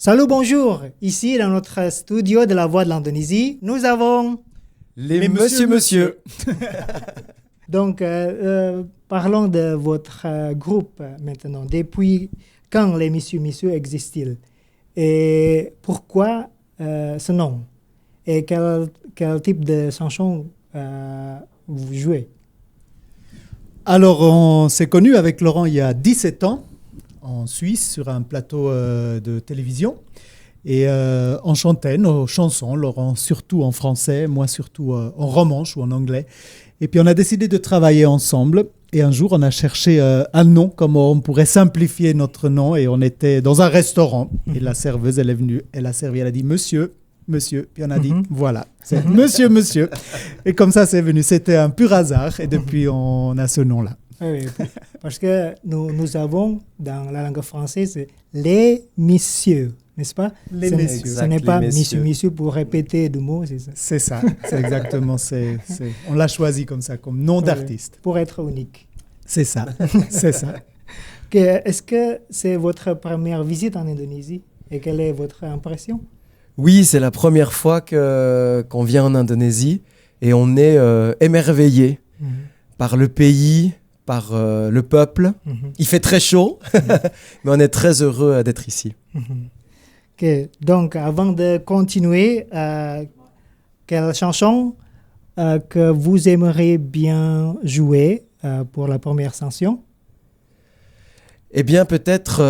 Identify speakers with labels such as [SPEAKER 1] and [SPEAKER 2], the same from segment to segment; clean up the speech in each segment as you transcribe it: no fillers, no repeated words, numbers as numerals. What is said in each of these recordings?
[SPEAKER 1] Salut, bonjour. Ici, dans notre studio de la Voix de l'Indonésie, nous avons...
[SPEAKER 2] Les monsieur.
[SPEAKER 1] Donc, parlons de votre groupe maintenant. Depuis quand les Monsieur existent-ils? Et pourquoi ce nom? Et quel type de chanson vous jouez?
[SPEAKER 3] Alors, on s'est connus avec Laurent il y a 17 ans, en Suisse, sur un plateau de télévision. Et on chantait nos chansons, Laurent surtout en français, moi surtout en romanche ou en anglais. Et puis on a décidé de travailler ensemble. Et un jour, on a cherché un nom, comment on pourrait simplifier notre nom. Et on était dans un restaurant. Et la serveuse, elle est venue, elle a servi, elle a dit « Monsieur ». Puis on a dit, voilà, c'est monsieur. Et comme ça, c'est venu. C'était un pur hasard. Et depuis, on a ce nom-là.
[SPEAKER 1] Oui, parce que nous avons, dans la langue française, les messieurs, n'est-ce pas?
[SPEAKER 3] Les messieurs.
[SPEAKER 1] Ce n'est pas monsieur pour répéter deux mots, c'est ça?
[SPEAKER 3] C'est ça, c'est exactement. On l'a choisi comme ça, comme nom d'artiste.
[SPEAKER 1] Pour être unique.
[SPEAKER 3] C'est ça, c'est ça.
[SPEAKER 1] Est-ce que c'est votre première visite en Indonésie? Et quelle est votre impression?
[SPEAKER 2] Oui, c'est la première fois qu'on vient en Indonésie et on est émerveillé par le pays, par le peuple. Il fait très chaud, mais on est très heureux d'être ici.
[SPEAKER 1] Donc, avant de continuer, quelle chanson que vous aimeriez bien jouer pour la première session?
[SPEAKER 2] Eh bien, peut-être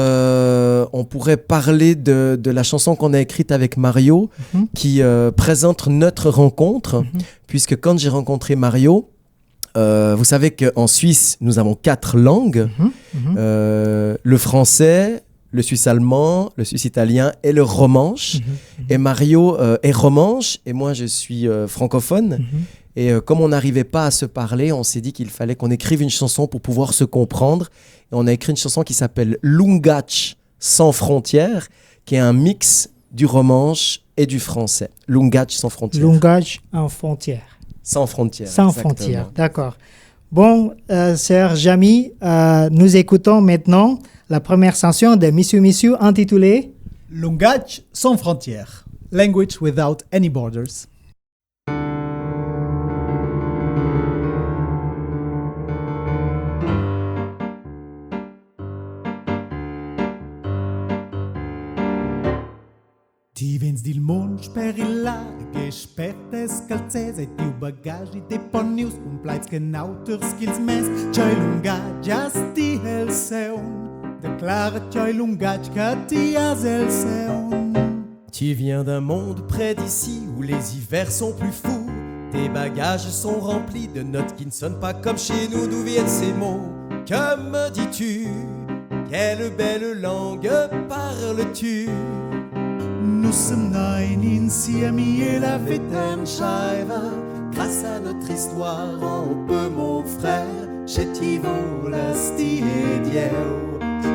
[SPEAKER 2] on pourrait parler de la chanson qu'on a écrite avec Mario, qui présente notre rencontre, puisque quand j'ai rencontré Mario, vous savez qu'en Suisse, nous avons 4 langues, le français, le suisse-allemand, le suisse-italien et le romanche. Et Mario est romanche et moi, je suis francophone. Et comme on n'arrivait pas à se parler, on s'est dit qu'il fallait qu'on écrive une chanson pour pouvoir se comprendre. Et on a écrit une chanson qui s'appelle Lungatch sans frontières, qui est un mix du romanche et du français. Lungatch sans frontières.
[SPEAKER 1] Lungatch en frontières.
[SPEAKER 2] Sans frontières.
[SPEAKER 1] Sans frontières, d'accord. Bon, chers amis, nous écoutons maintenant la première chanson de Monsieur intitulée
[SPEAKER 3] Lungatch sans frontières. Language without any borders. Ti vens dil món sperrillar, gespertes calzers et tiu bagage deponius cum plaits genauters skills mes, tjoi lungatjas ti el seun, declara tjoi lungatja ti as el seun.
[SPEAKER 2] Tu viens d'un monde près d'ici où les hivers sont plus fous. Tes bagages sont remplis de notes qui ne sonnent pas comme chez nous. D'où viennent ces mots? Que me dis-tu? Quelle belle langue parles-tu?
[SPEAKER 3] Nous sommes neun insieme et la veten schreiber.
[SPEAKER 2] Grâce à notre histoire, on peut, mon frère, chez Tivo, la Stiedieu,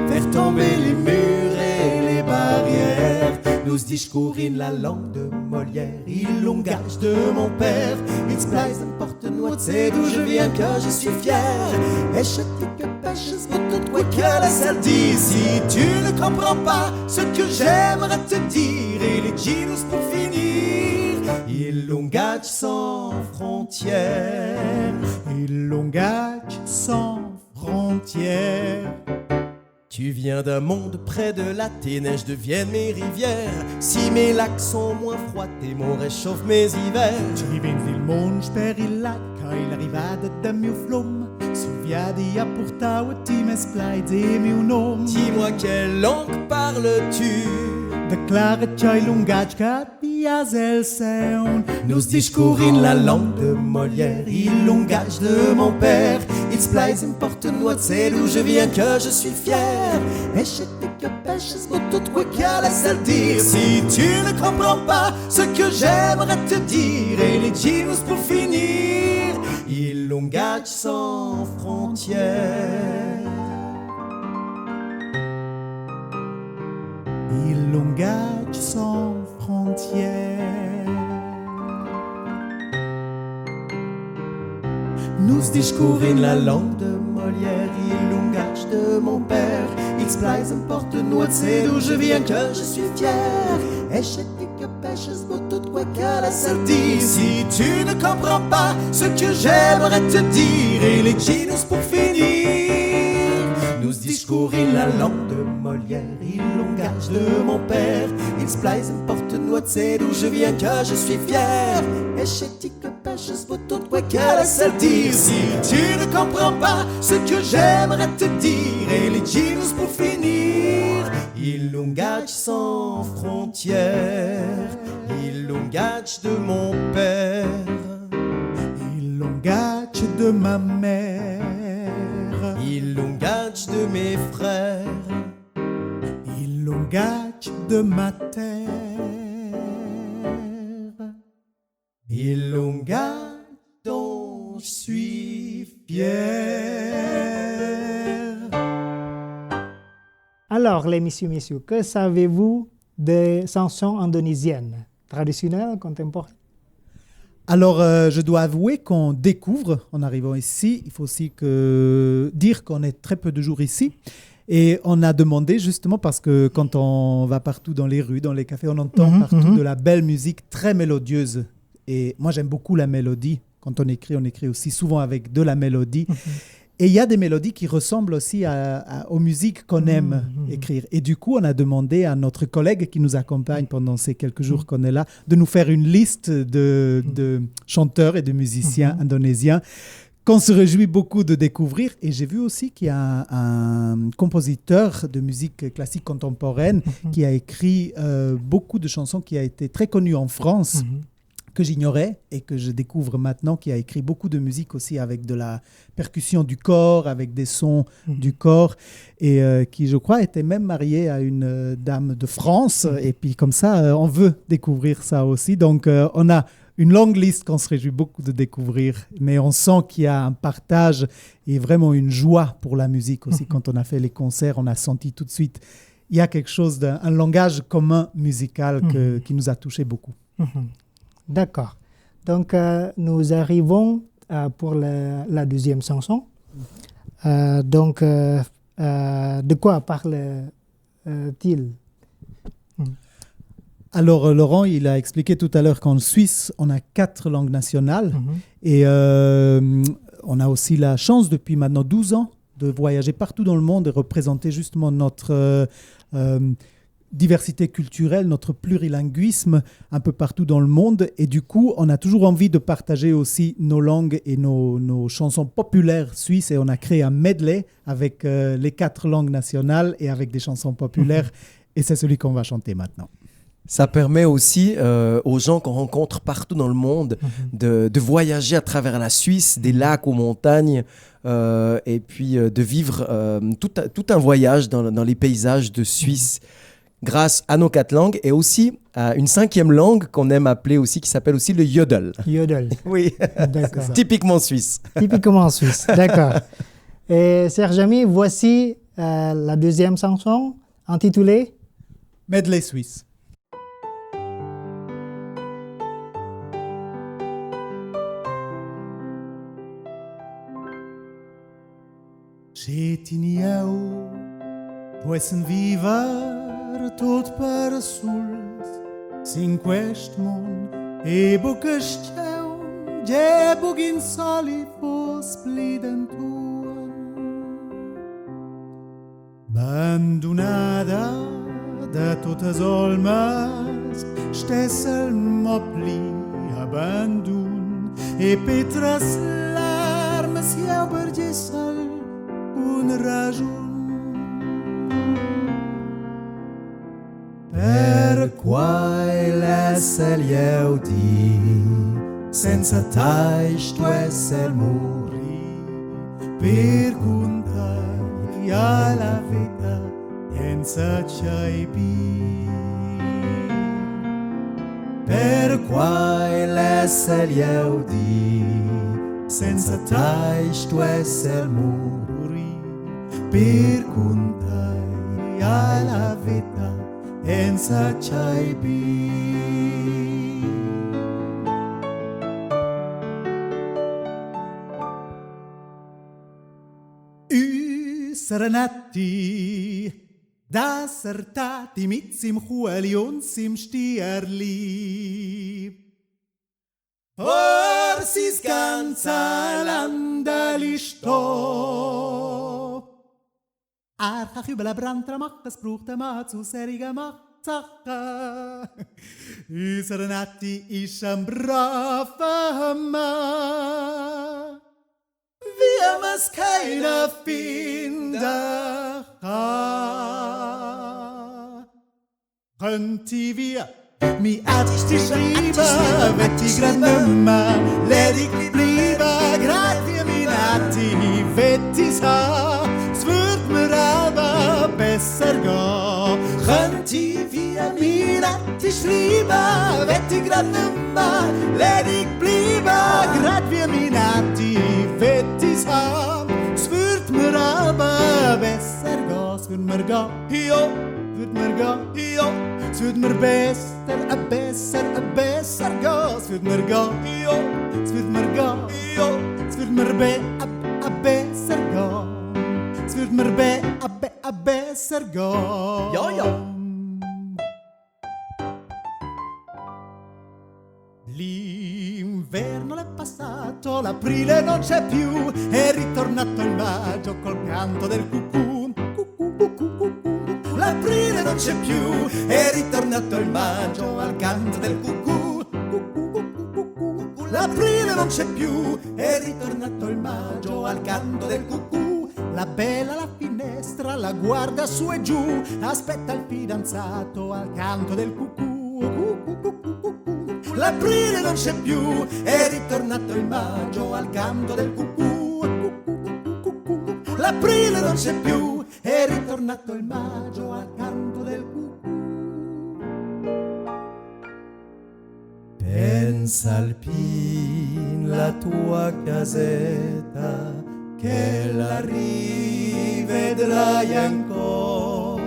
[SPEAKER 2] faire tomber les murs et les barrières. Nous discourir la langue de Molière, il langage de mon père. It's place porte noix, c'est d'où je viens que je suis fier. Et je dis que pêche, c'est tout quoi que la salle dit. Si tu ne comprends pas ce que j'aimerais te dire, et les jeans pour finir, il langage sans frontières.
[SPEAKER 3] Il langage sans frontières.
[SPEAKER 2] Tu viens d'un monde près de là, tes neiges deviennent mes rivières. Si mes lacs sont moins froids, tes mots réchauffent mes hivers.
[SPEAKER 3] Tu viens du monde sperrillat, quand il arriva de mieux flum. Souviens-toi pour ta ou tu m'esplais de mieux nom.
[SPEAKER 2] Dis-moi quelle langue parles-tu?
[SPEAKER 3] Declara tjoi lungatja ti as el seun.
[SPEAKER 2] Nous discourir la langue de Molière, il langage de mon père. It's place importe noix, c'est d'où je viens que je suis fier. Et je dis que pêche, c'est tout quoi qu'à la salle dire. Si tu ne comprends pas ce que j'aimerais te dire, et les jeans pour finir, il langage sans frontières.
[SPEAKER 3] Il langage sans frontières.
[SPEAKER 2] Nous discourir la langue de Molière, il langage de mon père. Il Ils plaisent porte noix, c'est d'où je viens que je suis fier. Et je dis que pêche tout quoi qu'à la sortie. Si tu ne comprends pas ce que j'aimerais te dire, et les chinos pour finir. Nous discourir la langue de Molière, il langage de mon père. Ils plaisent porte noix, c'est d'où je viens que je suis fier. Et je dis que pêche tout quoi qu'à la sortie. Si tu ne comprends pas ce que j'aimerais te dire, et les chinos pour finir. Il langage sans frontières, il langage de mon père,
[SPEAKER 3] il langage de ma mère,
[SPEAKER 2] il langage de mes frères,
[SPEAKER 3] il langage de ma terre,
[SPEAKER 2] il langage dont je suis fier.
[SPEAKER 1] Alors, les messieurs, que savez-vous des chansons indonésiennes, traditionnelles, contemporaines?
[SPEAKER 3] Alors, je dois avouer qu'on découvre en arrivant ici. Il faut aussi dire qu'on est très peu de jours ici. Et on a demandé justement parce que quand on va partout dans les rues, dans les cafés, on entend partout de la belle musique très mélodieuse. Et moi, j'aime beaucoup la mélodie. Quand on écrit aussi souvent avec de la mélodie. Et il y a des mélodies qui ressemblent aussi aux musiques qu'on aime écrire. Et du coup, on a demandé à notre collègue qui nous accompagne pendant ces quelques jours qu'on est là, de nous faire une liste de chanteurs et de musiciens indonésiens qu'on se réjouit beaucoup de découvrir. Et j'ai vu aussi qu'il y a un compositeur de musique classique contemporaine qui a écrit beaucoup de chansons, qui a été très connu en France, que j'ignorais et que je découvre maintenant, qui a écrit beaucoup de musique aussi avec de la percussion du corps, avec des sons du corps, et qui, je crois, était même marié à une dame de France. Et puis comme ça, on veut découvrir ça aussi. Donc, on a une longue liste qu'on se réjouit beaucoup de découvrir, mais on sent qu'il y a un partage et vraiment une joie pour la musique aussi. Quand on a fait les concerts, on a senti tout de suite, il y a quelque chose un langage commun musical qui nous a touchés beaucoup.
[SPEAKER 1] D'accord. Donc, nous arrivons pour la deuxième chanson. De quoi parle-t-il?
[SPEAKER 3] Alors, Laurent, il a expliqué tout à l'heure qu'en Suisse, on a 4 langues nationales. Et on a aussi la chance, depuis maintenant 12 ans, de voyager partout dans le monde et représenter justement notre diversité culturelle, notre plurilinguisme un peu partout dans le monde. Et du coup, on a toujours envie de partager aussi nos langues et nos chansons populaires suisses. Et on a créé un medley avec les 4 langues nationales et avec des chansons populaires. Et c'est celui qu'on va chanter maintenant.
[SPEAKER 2] Ça permet aussi aux gens qu'on rencontre partout dans le monde de voyager à travers la Suisse, des lacs aux montagnes, et puis de vivre tout un voyage dans les paysages de Suisse grâce à nos 4 langues et aussi à une 5e langue qu'on aime appeler aussi, qui s'appelle aussi le yodel.
[SPEAKER 1] Yodel.
[SPEAKER 2] Oui,
[SPEAKER 1] d'accord.
[SPEAKER 2] Typiquement suisse.
[SPEAKER 1] Typiquement suisse, d'accord. Et Serge Ami, voici la deuxième chanson intitulée
[SPEAKER 3] Medley suisse. Cetinieu, poessen viver tot per suls, sin quest mon, e bucasteu, je bugin soli fos pliden tuan. Abandonada de totes olmes, stessel mopli abandon, e petres larmes jau bergessel un ragion. Per quai l'essel eu di, senza taix tu essel muri, per contai alla vita, senza ciaibi. Per quai l'essel eu di, senza taix tu essel muri, per contai alla vita, senza ciaibi. Serenati Das tat mit im Chueli und im Stierli. Vor sis ganza Landeli sto. Archach über la Brandra macht, das braucht ma zu seriger Machtsache. Unsere Nati ist ein braver Mann. Wir muss keiner finden kann. Könnt wir mi Atti schreiben, wenn ich grad nimmer ledig bleiben, grad wie mi Nati, wenn ich's ha, es wird mir aber besser gehen. Könnt wir mi Nati schreiben, wenn ich grad nimmer ledig bleiben, grad wie mi Nati, wenn ich's ha, es wird mir aber besser gehen, es wird mir gehen, jo, wird mir gehen, jo. Es wird mir besser gehen, es wird mir gehen, jo. Es wird mir gehen, jo. Es wird mir besser gehen. Es wird mir besser gehen.
[SPEAKER 2] Ja, ja.
[SPEAKER 3] L'inverno è passato, l'aprile non c'è più, è ritornato il maggio col canto del cucù. L'aprile non c'è più, è ritornato il maggio al canto del cucù. L'aprile non c'è più, è ritornato il maggio al canto del cucù. La bella alla finestra la guarda su e giù, aspetta il fidanzato al canto del cucù. L'aprile non c'è più, è ritornato il maggio al canto del cucù. L'aprile non c'è più, è ritornato il maggio al canto del cucù.
[SPEAKER 2] Pensa al pin la tua casetta, che la rivedrai ancora,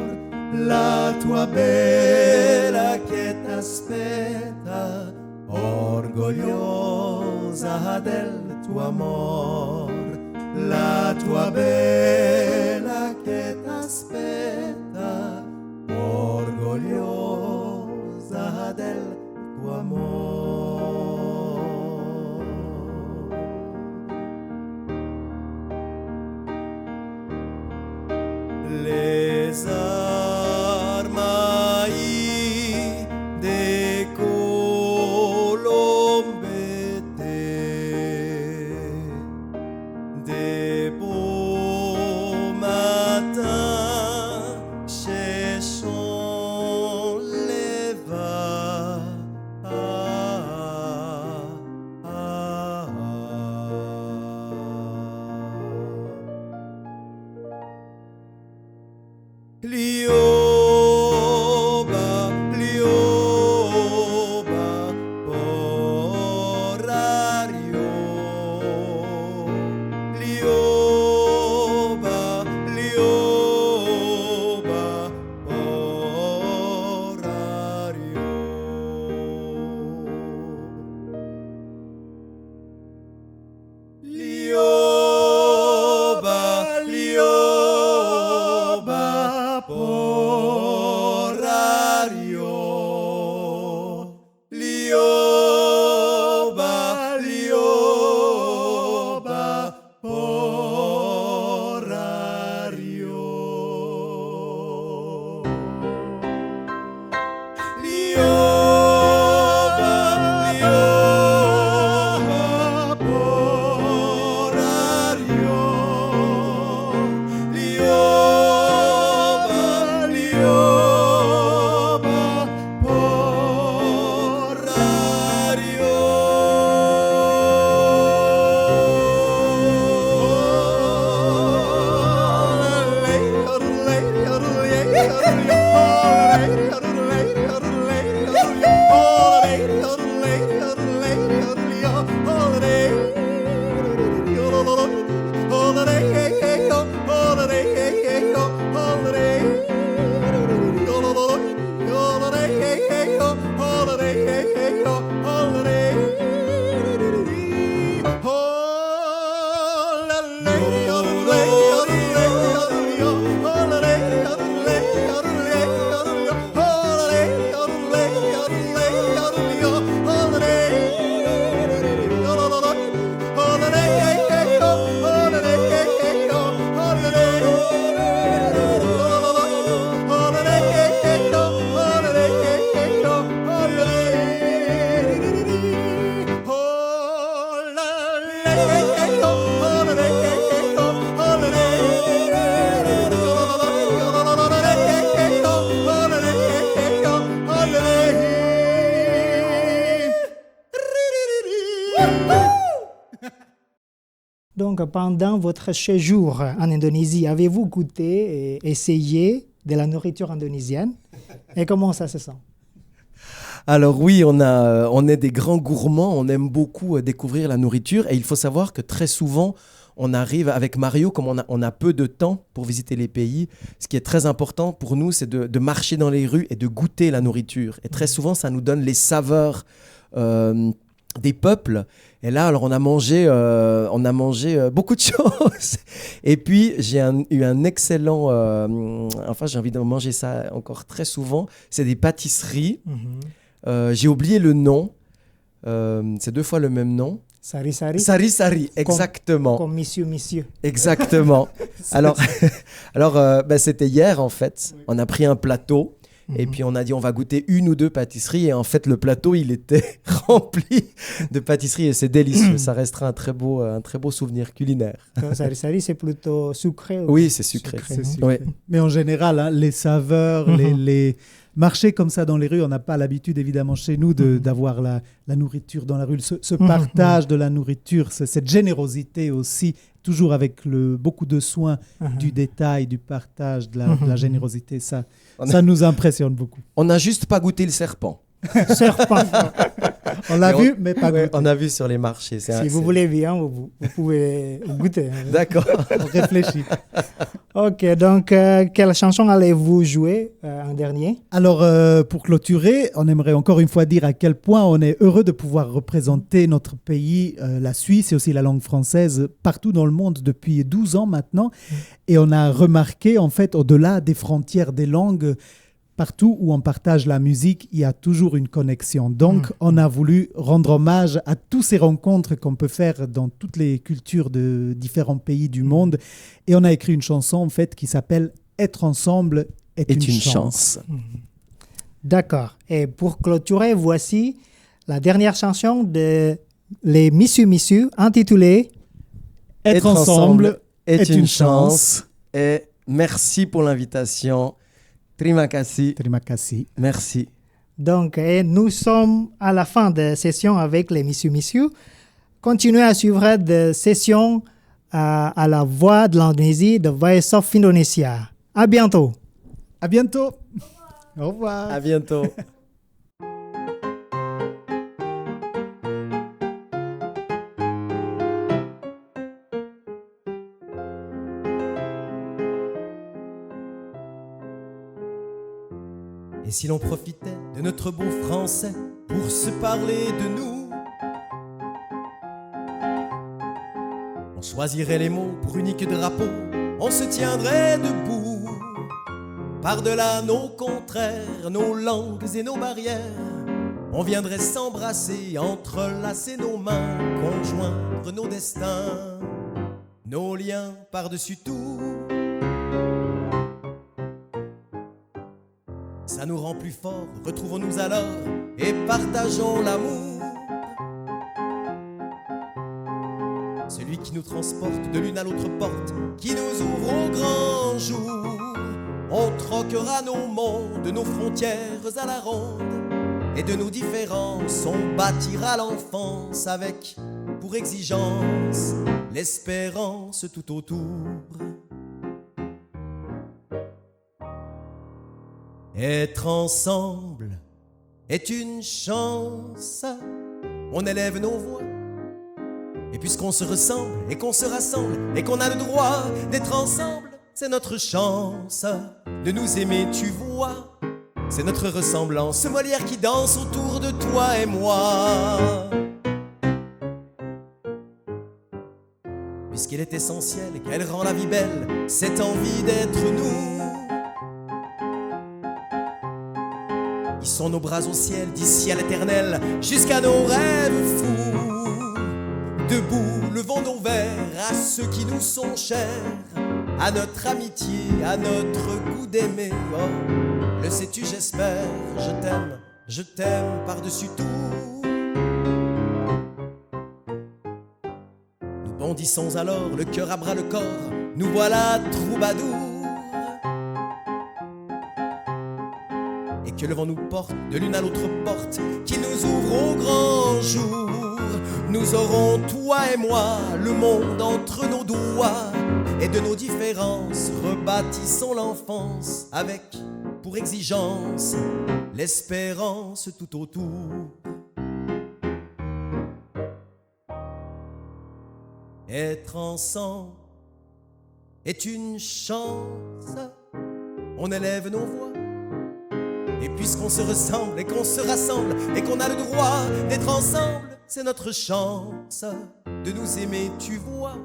[SPEAKER 2] la tua bella che t'aspetta, orgogliosa del tuo amor. La tua bella che t'aspetta, orgogliosa del tuo amor. Les armai de colombete, de beau matin, chez son leva. Lioba, lioba, porario. Lioba, lioba, porario. Lioba, lioba, porario.
[SPEAKER 1] Donc, pendant votre séjour en Indonésie, avez-vous goûté et essayé de la nourriture indonésienne? Et comment ça se sent?
[SPEAKER 2] Alors oui, on est des grands gourmands, on aime beaucoup découvrir la nourriture et il faut savoir que très souvent, on arrive avec Mario, comme on a peu de temps pour visiter les pays, ce qui est très important pour nous, c'est de marcher dans les rues et de goûter la nourriture. Et très souvent, ça nous donne les saveurs des peuples. Et là, alors, on a mangé beaucoup de choses. Et puis, j'ai eu un excellent... j'ai envie de manger ça encore très souvent. C'est des pâtisseries. J'ai oublié le nom. C'est 2 fois le même nom.
[SPEAKER 1] Sari Sari.
[SPEAKER 2] Sari Sari, exactement.
[SPEAKER 1] Comme Monsieur.
[SPEAKER 2] Exactement. Alors, c'était hier, en fait. Oui. On a pris un plateau. Et puis on a dit on va goûter 1 ou 2 pâtisseries et en fait le plateau il était rempli de pâtisseries et c'est délicieux. Ça restera un très beau souvenir culinaire.
[SPEAKER 1] Sari Sari c'est plutôt sucré.
[SPEAKER 2] Oui c'est sucré.
[SPEAKER 3] Oui. Mais en général hein, les saveurs, les marchés comme ça dans les rues, on n'a pas l'habitude évidemment chez nous d'avoir la nourriture dans la rue. Ce partage de la nourriture, cette générosité aussi, toujours avec beaucoup de soin du détail, du partage, de la générosité, ça nous impressionne beaucoup.
[SPEAKER 2] On n'a juste pas goûté le serpent.
[SPEAKER 3] On l'a vu, mais pas goûté.
[SPEAKER 2] On a vu sur les marchés.
[SPEAKER 1] Si vous voulez bien, vous pouvez goûter.
[SPEAKER 2] D'accord.
[SPEAKER 3] On réfléchit.
[SPEAKER 1] Ok, donc quelle chanson allez-vous jouer en dernier?
[SPEAKER 3] Alors, pour clôturer, on aimerait encore une fois dire à quel point on est heureux de pouvoir représenter notre pays, la Suisse et aussi la langue française, partout dans le monde depuis 12 ans maintenant. Et on a remarqué, en fait, au-delà des frontières des langues, partout où on partage la musique, il y a toujours une connexion. Donc, on a voulu rendre hommage à toutes ces rencontres qu'on peut faire dans toutes les cultures de différents pays du monde. Et on a écrit une chanson, en fait, qui s'appelle « Être ensemble est une chance ».
[SPEAKER 1] D'accord. Et pour clôturer, voici la dernière chanson de les Missu intitulée
[SPEAKER 2] « Être ensemble est une chance ». Et merci pour l'invitation. Terima kasih. Merci.
[SPEAKER 1] Donc, nous sommes à la fin de la session avec les Missu. Continuez à suivre des sessions à la Voix de l'Indonésie de Voice of Indonesia. À bientôt.
[SPEAKER 3] À bientôt. Au revoir.
[SPEAKER 2] À bientôt. Et si l'on profitait de notre beau français pour se parler de nous, on choisirait les mots pour unique drapeau, on se tiendrait debout. Par-delà nos contraires, nos langues et nos barrières, on viendrait s'embrasser, entrelacer nos mains, conjoindre nos destins, nos liens par-dessus tout. Ça nous rend plus forts, retrouvons-nous alors et partageons l'amour. Celui qui nous transporte de l'une à l'autre porte, qui nous ouvre au grand jour. On troquera nos mondes, nos frontières à la ronde, et de nos différences, on bâtira l'enfance avec, pour exigence, l'espérance tout autour. Être ensemble est une chance, on élève nos voix. Et puisqu'on se ressemble et qu'on se rassemble et qu'on a le droit d'être ensemble, c'est notre chance de nous aimer, tu vois. C'est notre ressemblance, ce Molière qui danse autour de toi et moi. Puisqu'il est essentiel qu'elle rend la vie belle, cette envie d'être nous. Ils sont nos bras au ciel, d'ici à l'éternel, jusqu'à nos rêves fous. Debout, levons nos verres à ceux qui nous sont chers, à notre amitié, à notre goût d'aimer. Oh, le sais-tu, j'espère, je t'aime par-dessus tout. Nous bondissons alors, le cœur à bras le corps, nous voilà troubadours. Et que le vent nous porte de l'une à l'autre porte, qui nous ouvre au grand jour. Nous aurons, toi et moi, le monde entre nos doigts. Et de nos différences, rebâtissons l'enfance avec, pour exigence, l'espérance tout autour. Être ensemble est une chance. On élève nos voix. Et puisqu'on se ressemble et qu'on se rassemble et qu'on a le droit d'être ensemble, c'est notre chance de nous aimer, tu vois.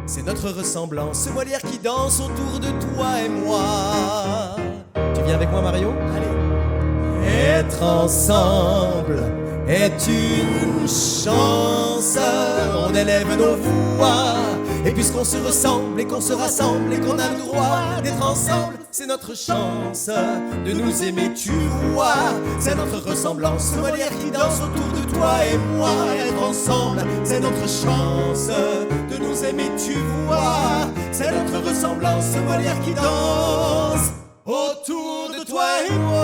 [SPEAKER 2] C'est notre ressemblance, ce Molière qui danse autour de toi et moi. Tu viens avec moi, Mario? Allez. Être ensemble est une chance. On élève nos voix. Et puisqu'on se ressemble et qu'on se rassemble et qu'on a le droit d'être ensemble, c'est notre chance de nous aimer, tu vois. C'est notre ressemblance, ce Molière qui danse autour de toi et moi. Être ensemble, c'est notre chance de nous aimer, tu vois. C'est notre ressemblance, ce Molière qui danse autour de toi et moi.